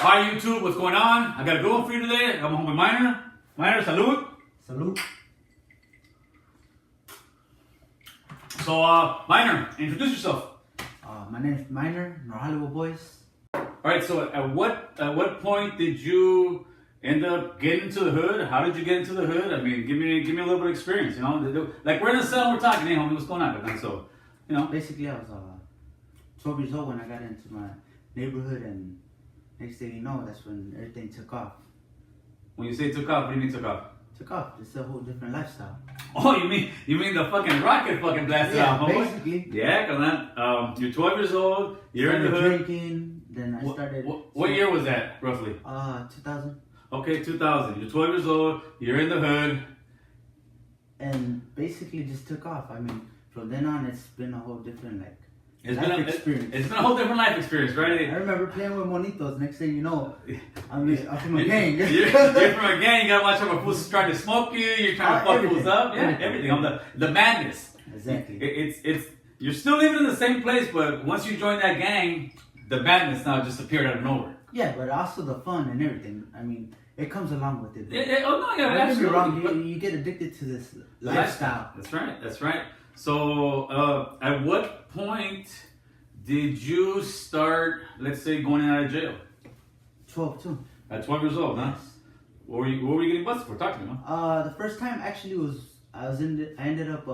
Hi YouTube, what's going on? I got a good one for you today. I'm home with Miner. Miner, salud. Salud. So, Miner, introduce yourself. My name is Miner, North Hollywood Boys. All right. So, at what point did you end up getting into the hood? How did you get into the hood? I mean, give me a little bit of experience. You know, like we're in the cell, we're talking. Hey, homie, what's going on? Man? So, you know. Basically, I was 12 years old when I got into my neighborhood, and next thing you know, that's when everything took off. When you say took off, what do you mean took off? Took off. It's a whole different lifestyle. Oh, you mean the fucking rocket fucking blasted out, homie? Basically. Yeah, cause you're 12 years old. You're in the hood. Drinking. Then I started. What year was that, roughly? 2000. Okay, 2000. You're 12 years old. You're in the hood. And basically just took off. I mean, from then on, it's been a whole different It's experience. It's been a whole different life experience, right? I remember playing with monitos. Next thing you know, I'm from a gang. you're from a gang. You gotta watch out for fools trying to smoke you. You're trying to fuck fools up. Yeah, everything. On the madness. Exactly. It's you're still living in the same place, but once you join that gang, the madness now just appeared out of nowhere. Yeah, but also the fun and everything. I mean, it comes along with it. Don't get me wrong. You get addicted to this lifestyle. That's right. So, at what point did you start, let's say, going out of jail? 12 too. At 12 years old, huh? Yes. What were you getting busted for? Talk to me, man. The first time actually I ended up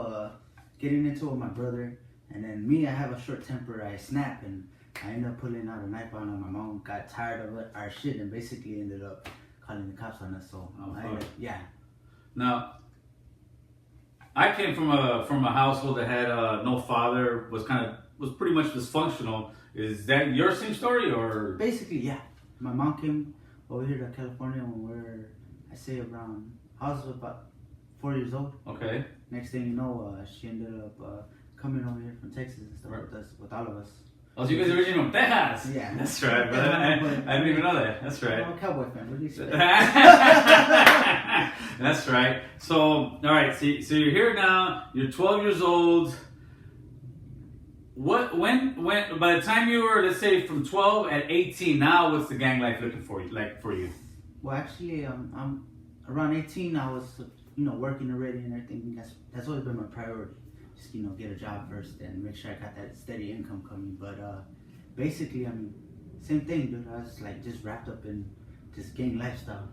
getting into it with my brother, and then me, I have a short temper. I snap, and I ended up pulling out a knife on him. My mom got tired of our shit and basically ended up calling the cops on us. So yeah. Now, I came from a household that had no father, was pretty much dysfunctional. Is that your same story, or? Basically, yeah. My mom came over here to California when I was about 4 years old. Okay. Next thing you know, she ended up coming over here from Texas and stuff with all of us. Oh, so you guys are originally from Texas? Yeah. That's right, brother. I didn't even know that. That's right. I'm a Cowboy fan. What do you say? That's right. So, all right. So you're here now. You're 12 years old. When by the time you were, let's say, from 12 at 18, now what's the gang life looking for you? Well, actually, I'm around 18. I was, working already and everything. That's always been my priority. Just get a job first and make sure I got that steady income coming. But basically, I mean, same thing, dude. I was just wrapped up in this gang lifestyle.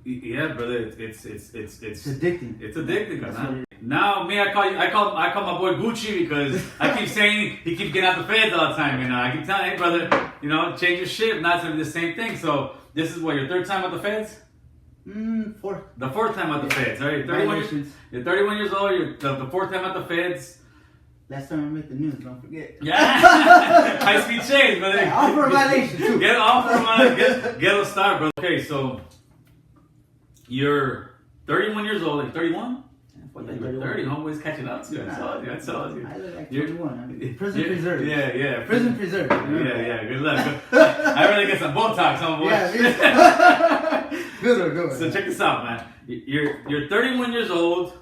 Yeah, brother. It's addicting. It's addicting. Now, me, I call my boy Gucci because I keep saying he keeps getting out the feds all the time. I keep telling him, hey, brother, change your shit. Not to be the same thing. So this is what, your third time at the feds? Fourth. The fourth time at the feds. Right? You're 31 years old. You're the fourth time at the feds. Last time I made the news, don't forget. Yeah. High speed chase, brother. Yeah, offer a violation too. Get offer, get a start, brother. Okay, so you're 31 years old. Like 31? What, you were 30, homeboy's catching up to you. I told you. I look like 21. I mean, prison preserved. Yeah. Prison preserved. Yeah. Good luck. I really get some Botox, homeboy. Yeah. Good one. So check this out, man. You're 31 years old.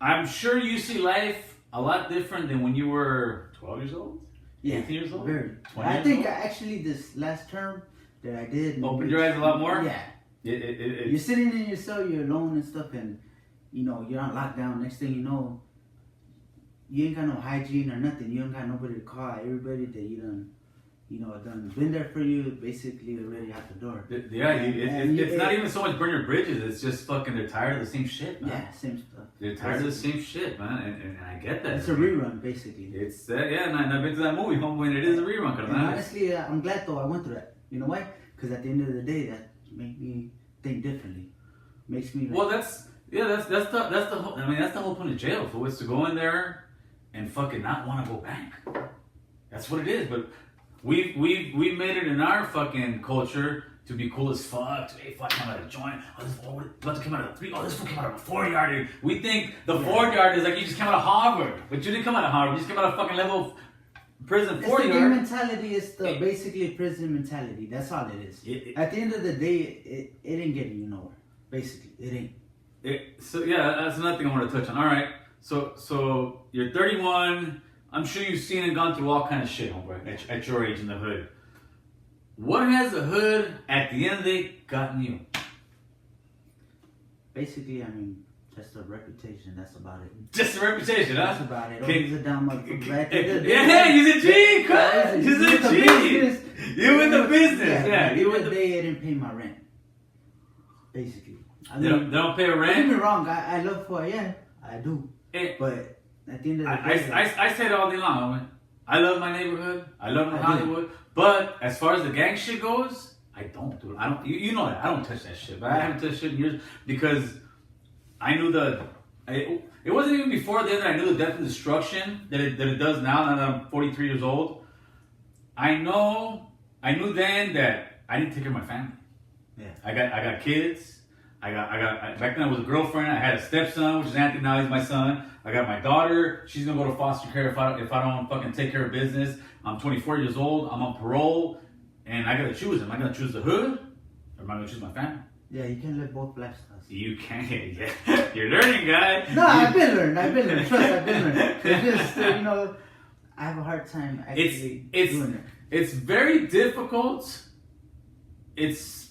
I'm sure you see life a lot different than when you were 12 years old? Yeah. 18 years old? Very. I think actually this last term that I did. Opened your eyes a lot more? Yeah. You're sitting in your cell, you're alone and stuff, and you're on lockdown. Next thing you know, you ain't got no hygiene or nothing. You ain't got nobody to call. Everybody that you done been there for you, basically already out the door. Yeah, it's not even so much burn your bridges. It's just fucking they're tired of the same shit, man. Yeah, same stuff. They're tired of the same shit, man, and I get that. It's a rerun, basically. It's and I've been to that movie, homeboy, and it is a rerun. Honestly, I'm glad though I went through that. You know why? Because at the end of the day, that made me think differently. Makes me. Well, that's the whole. I mean, that's the whole point of jail. For is to go in there and fucking not want to go back. That's what it is. But we've made it in our fucking culture to be cool as fuck. Hey, fuck, come out of a joint. Oh, this about to come out of a 3. Oh, this fool came out of a 4-yarder. We think the 4-yard is like you just came out of Harvard, but you didn't come out of Harvard. You just came out of fucking level prison. It's the game mentality. It's the basically prison mentality. That's all it is. At the end of the day, it ain't getting you nowhere. Basically, it ain't. So yeah, that's another thing I want to touch on. All right, so you're 31. I'm sure you've seen and gone through all kind of shit, homeboy, at your age in the hood. What has the hood at the end of the day gotten you? Basically, I mean, just a reputation. That's about it. Just a reputation, huh? That's about it. Always a down motherfucker. Yeah, he's a G, cuz. He's a G. You in the business, yeah. You in the day, I didn't pay my rent. Basically, I They mean, don't pay a don't rent. get me wrong. I love who I am. I do. But at the end of the day, I say it all day long. Man. I love my neighborhood. I love my Hollywood. But as far as the gang shit goes, I don't do it. I don't. You know that. I don't touch that shit. But I haven't touched shit in years because I knew it wasn't even before then that I knew the death and destruction that it does now. Now that I'm 43 years old, I knew then that I didn't take care of my family. yeah. I got kids. I got back then I was a girlfriend. I had a stepson, which is Anthony. Now he's my son. I got my daughter. She's gonna go to foster care if I don't fucking take care of business. I'm 24 years old. I'm on parole, and I gotta choose. Am I gonna choose the hood, or am I gonna choose my family? Yeah, you can live both lifestyles. You can't. Yeah. You're learning, guy. No, I've been learning. Trust, I've been learning. It's just I have a hard time actually doing it. It's very difficult. It's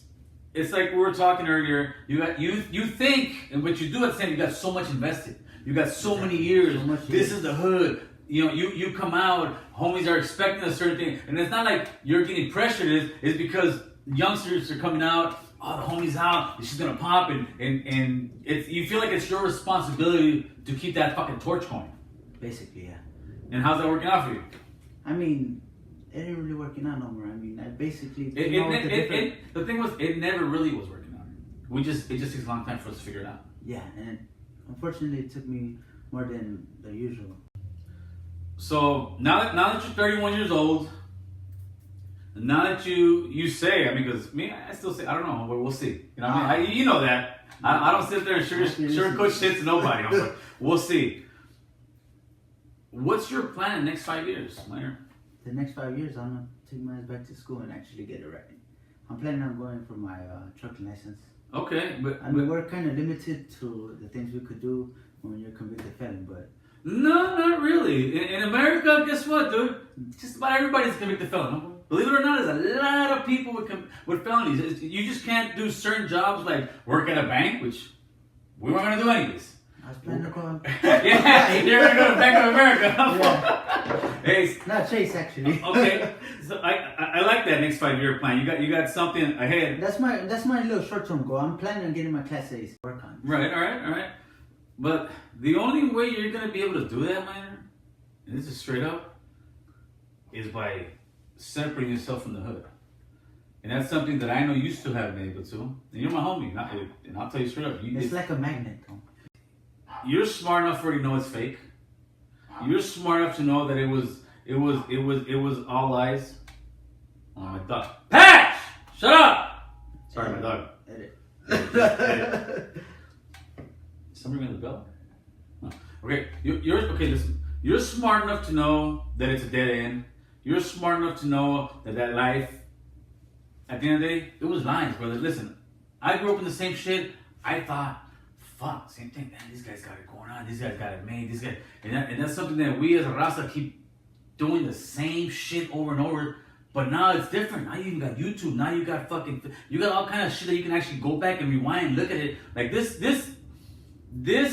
like we were talking earlier. You think, and what you do at the same, you got so much invested. You got so many years. This is the hood. You come out. Homies are expecting a certain thing, and it's not like you're getting pressured. It's because youngsters are coming out. Oh, the homie's out. She's gonna pop, and it's you feel like it's your responsibility to keep that fucking torch going. Basically, yeah. And how's that working out for you? I mean, it ain't really working out no more. I mean, I basically the thing was, it never really was working out. It just takes a long time for us to figure it out. Yeah, and unfortunately, it took me more than the usual. So now that you're 31 years old, now that you say, I mean, because me, I still say, I don't know, but we'll see. You know what I mean? You know that. I don't sit there and sugarcoat shit to nobody. I'm like, we'll see. What's your plan in the next 5 years, Minor? The next 5 years, I'm gonna take my ass back to school and actually get it right. I'm planning on going for my trucking license. Okay, but I mean, we're kind of limited to the things we could do when you're a convicted felon, but no, not really. In America, guess what, dude? Just about everybody's a convicted felon. Believe it or not, there's a lot of people with felonies. You just can't do certain jobs like work at a bank, which we weren't gonna do anyways. I was planning to go. Yeah, you're gonna go to Bank of America. Yeah. Hey, not Chase actually. Okay, so I like that next 5-year plan. You got something ahead. That's my little short-term goal. I'm planning on getting my Class A's to work on. Right, all right. But the only way you're gonna be able to do that, Minor, and this is straight up, is by separating yourself from the hood. And that's something that I know you still haven't been able to. And you're my homie, and I'll tell you straight up. It's like a magnet, though. You're smart enough to already know it's fake. You're smart enough to know that it was all lies. Oh, my dog. Patch! Shut up! Sorry, my dog. Edit. Somebody ring the bell? Oh. Okay, listen. You're smart enough to know that it's a dead end. You're smart enough to know that life, at the end of the day, it was lies, brother. Listen, I grew up in the same shit. I thought, fuck, same thing. Man, these guys got it going on. These guys got it made. These guys, and that's something that we as a Rasta keep doing the same shit over and over. But now it's different. Now you even got YouTube. Now you got all kind of shit that you can actually go back and rewind and look at it. Like this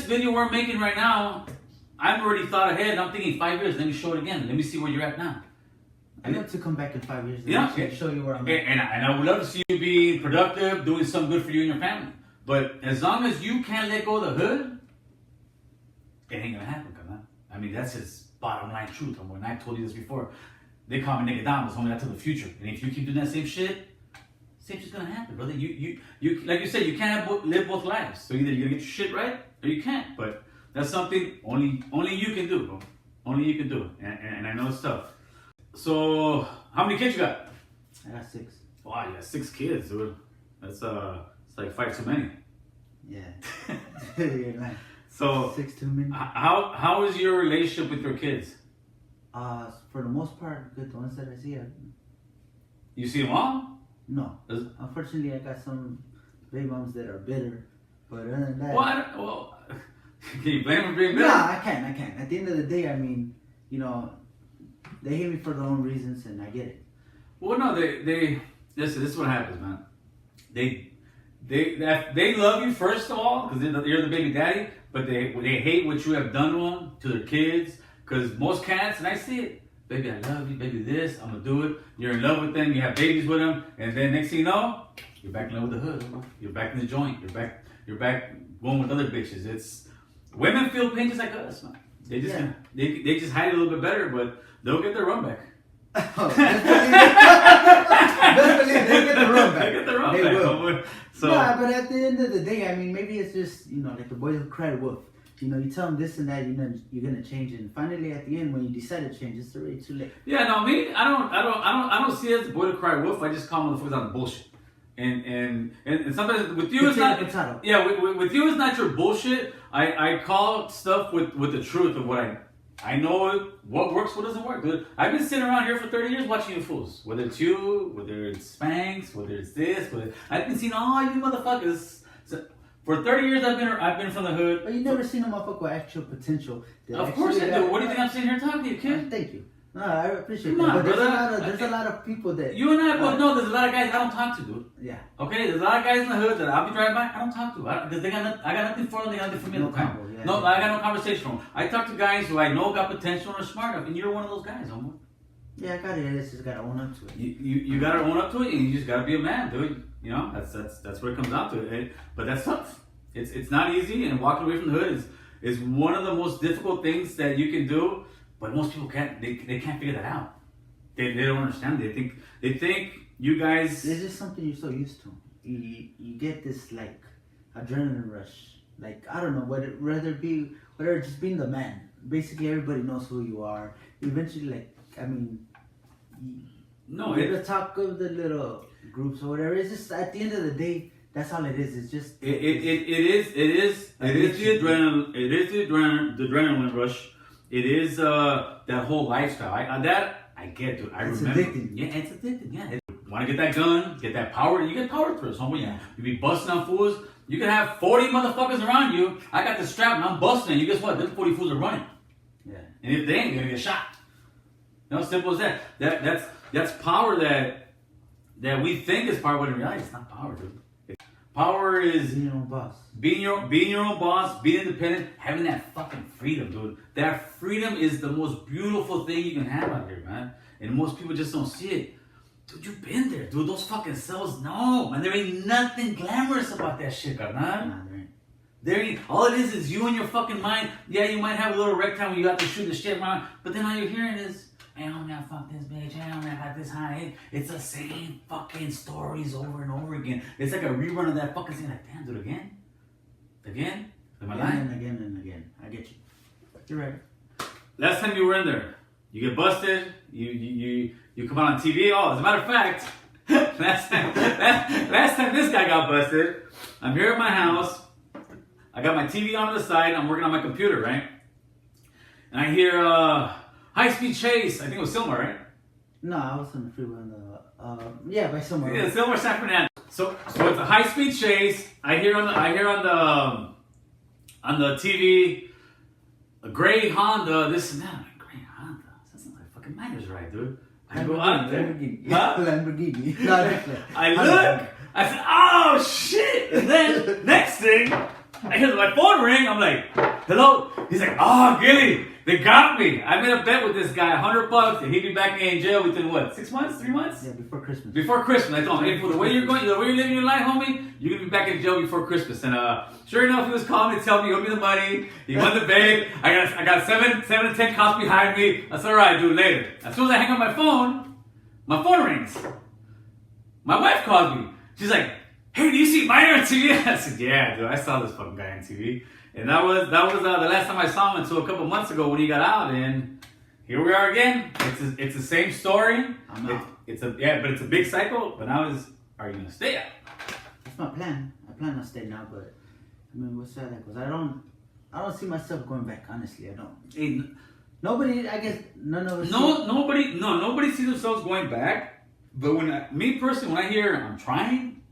video we're making right now, I've already thought ahead. And I'm thinking 5 years. Let me show it again. Let me see where you're at now. I'd love to come back in 5 years and show you where I'm at. And I would love to see you be productive, doing something good for you and your family. But as long as you can't let go of the hood, it ain't gonna happen, come on. I mean, that's his bottom line truth. And I told you this before. They call me nigga down, homie, that's to the future. And if you keep doing that same shit's gonna happen, brother. You like you said, you can't live both lives. So either you're gonna get your shit right or you can't. But that's something only you can do, bro. Only you can do it. And I know it's tough. So, how many kids you got? I got 6. Wow, you got 6 kids, dude. That's it's like 5 too many. Yeah. You're right. So 6 too many. How is your relationship with your kids? For the most part, good. The ones that I see, You see them all? No. Unfortunately, I got some baby moms that are bitter. But other than that, well, can you blame them for being bitter? No, I can't. At the end of the day, I mean, they hate me for their own reasons, and I get it. Well, no, they Listen, this is what happens, man. They love you first of all because you're the baby daddy, but they hate what you have done to them, to their kids. Because most cats, and I see it, baby, I love you, baby, this, I'm gonna do it. You're in love with them, you have babies with them, and then next thing you know, you're back in love with the hood. You're back in the joint. You're back going with other bitches. It's women feel pain just like us, man. They just they just hide it a little bit better, but they'll get their run back. Oh, best believe they'll get the run back. They get their run They back. will. So, Nah, but at the end of the day, I mean, maybe it's just, you know, like the boys who cried wolf. You know, you tell them this and that, you know, you're gonna change it, and finally at the end, when you decide to change, it's already too late. yeah, no, me, I don't see it as a boy to cry wolf. I just call them the focus on the bullshit. And sometimes with you it's not. Yeah, with you it's not your bullshit. I call stuff with the truth of what I know what works, what doesn't work, dude. I've been sitting around here for 30 years watching you fools. Whether it's you, whether it's Spanx, whether it's this, I've been seeing all you motherfuckers. So, for 30 years I've been from the hood. But you never seen a motherfucker with actual potential. Of course I do. What do you think I'm sitting here talking to you, kid? Thank you. No, I appreciate Come that. on, But brother. there's a lot of people that You and I both know there's a lot of guys I don't talk to, dude. Yeah. Okay, there's a lot of guys in the hood that I'll be driving by. I don't talk to because I got nothing for them. They got nothing for me. No at the time. combo, yeah. No, I got no conversation for them. I talk to guys who I know got potential and are smart enough, and you're one of those guys, homie. Yeah, I got it. I just gotta own up to it. You gotta own up to it, and you just gotta be a man, dude. You know, that's what it comes down to. But that's tough. It's not easy, and walking away from the hood is one of the most difficult things that you can do. But most people can't. They can't figure that out. They don't understand. They think you guys. It's just something you're so used to. You get this like adrenaline rush. Like I don't know whether just being the man. Basically, everybody knows who you are. Eventually, like I mean, you're the talk of the little groups or whatever. It's just at the end of the day, that's all it is. It's just it is the adrenaline. It is the adrenaline rush. It is that whole lifestyle. I get, dude. I remember. Addicting. Yeah, it's addicting. Yeah. Want to get that gun, get that power. You get power through it. So yeah, you be busting on fools. You can have 40 motherfuckers around you. I got the strap and I'm busting. You guess what? Them 40 fools are running. Yeah. And if they ain't, you're gonna get shot. You know, simple as that. That's power that we think is power, but in reality, it's not power, dude. Power is being your own boss. Being your own boss, being independent, having that fucking freedom, dude. That freedom is the most beautiful thing you can have out here, man. And most people just don't see it. Dude, you've been there, dude. Those fucking cells, no, man. There ain't nothing glamorous about that shit, carnal. Nah, there ain't. All it is you and your fucking mind. Yeah, you might have a little wreck time when you have to shoot the shit around, but then all you're hearing is, hey, I'm gonna fuck this bitch. Hey, I'm gonna have this high. It's the same fucking stories over and over again. It's like a rerun of that fucking thing. Like, damn, dude, again? Am I lying? Again and again. I get you. You're right. Last time you were in there, you get busted. You come out on TV. Oh, as a matter of fact, last time this guy got busted, I'm here at my house. I got my TV on the side. I'm working on my computer, right? And I hear high-speed chase. I think it was Silmar, right? No, I was on the freeway on the by somewhere. Yeah, Silmar, San Fernando. So it's a high-speed chase. I hear on the TV a gray Honda. This and that. I'm like, gray Honda. That sounds like fucking miners ride, dude. I go out there. Lamborghini. Huh? Lamborghini. No, I look. I said, oh shit! And then next thing, I hear my phone ring. I'm like, hello. He's like, oh Gilly, they got me. I made a bet with this guy, $100, and he'd be back in jail within what, 6 months, 3 months? Yeah, before Christmas. Before Christmas. I told him, hey, for the way you're living your life, homie, you're gonna be back in jail before Christmas. And sure enough, he was calling me to tell me he owed me the money. He won the bet. I got seven to 10 cops behind me. I said, all right, dude, later. As soon as I hang up my phone rings. My wife calls me. She's like, hey, do you see Miner on TV? I said, yeah, dude, I saw this fucking guy on TV. And that was the last time I saw him until a couple months ago when he got out. And here we are again. It's the same story. I'm out. But it's a big cycle. But now are you gonna stay out? That's my plan. I plan on staying now, but I mean, we'll see how that goes. I don't see myself going back. Honestly, I don't. Hey, Nobody, I guess, none of us. Nobody sees themselves going back. But when I hear I'm trying,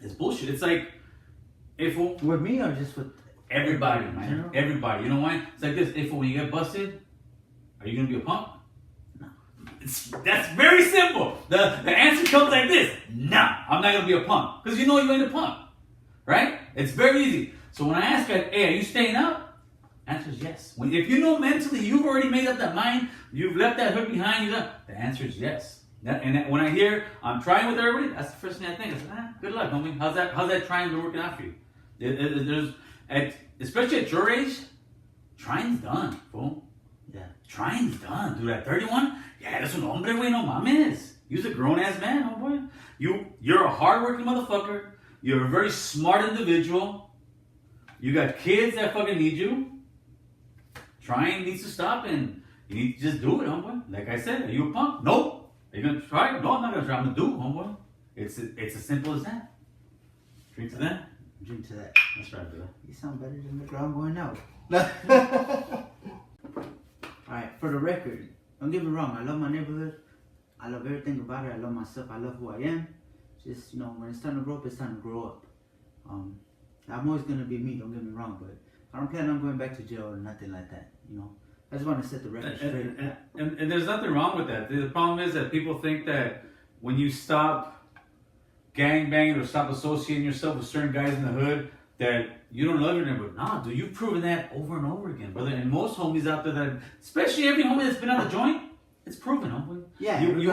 it's bullshit. It's like With me or just with everybody, man. Everybody. You know why? It's like this. If when you get busted, are you gonna be a punk? No. That's very simple. The answer comes like this. Nah, I'm not going to be a punk. Because you ain't a punk. Right? It's very easy. So when I ask her, hey, are you staying up? Answer is yes. If you know mentally you've already made up that mind, you've left that hood behind you, the answer is yes. When I hear I'm trying with everybody, that's the first thing I think. I say, good luck, homie. How's that trying been working out for you? Especially at your age, trying's done, fool. Yeah. Trying's done, dude. At 31, yeah, that's un hombre, güey, no mames. You're a grown-ass man, homeboy. You're a hard-working motherfucker. You're a very smart individual. You got kids that fucking need you. Trying needs to stop, and you need to just do it, homeboy. Like I said, are you a punk? Nope. Are you gonna try? No, I'm not gonna try. I'm gonna do it, homeboy. It's as simple as that. Drink to that. Drink to that. That's right, brother. You sound better than the ground going out. Alright, for the record, don't get me wrong, I love my neighborhood. I love everything about it. I love myself. I love who I am. Just, when it's time to grow up, it's time to grow up. I'm always going to be me, don't get me wrong, but I don't plan on going back to jail or nothing like that, I just want to set the record straight. And there's nothing wrong with that. The problem is that people think that when you stop gangbanging or stop associating yourself with certain guys in the hood, that you don't love your neighborhood. Nah, dude, you've proven that over and over again, brother. And most homies out there that, especially every homie that's been on the joint, it's proven, homie. Yeah, you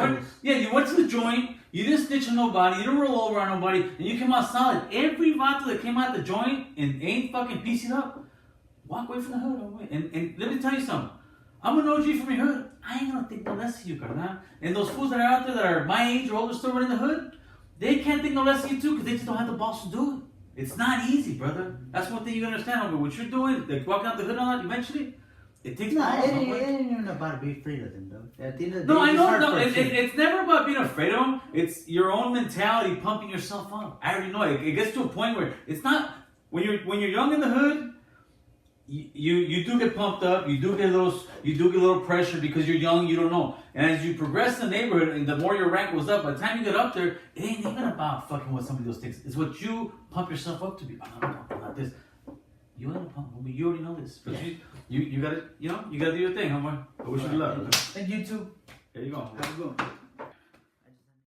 went to the joint, you didn't snitch on nobody, you didn't roll over on nobody, and you came out solid. Every vato that came out the joint and ain't fucking piecing up, walk away from the hood, homie. And let me tell you something. I'm an OG from your hood. I ain't gonna think no less of you, carnal. And those fools that are out there that are my age or older still running the hood, they can't think no less of you too, because they just don't have the balls to do it. It's not easy, brother. That's one thing you gotta understand, homie. What you're doing, like walking out the hood and all that, eventually, it takes balls, it ain't even about being afraid of them, though. At the end of the no, day, I know. No, it's never about being afraid of them. It's your own mentality pumping yourself up. I already know it. It gets to a point where it's not when you're young in the hood. You do get pumped up. You do get a little pressure because you're young. You don't know. And as you progress in the neighborhood, and the more your rank goes up, by the time you get up there, it ain't even about fucking what somebody else thinks. It's what you pump yourself up to be. I'm not this. You ain't a punk, homie. You already know this. But yeah. you gotta do your thing, homie. I wish you good luck. And you too. There you go. Have a good one.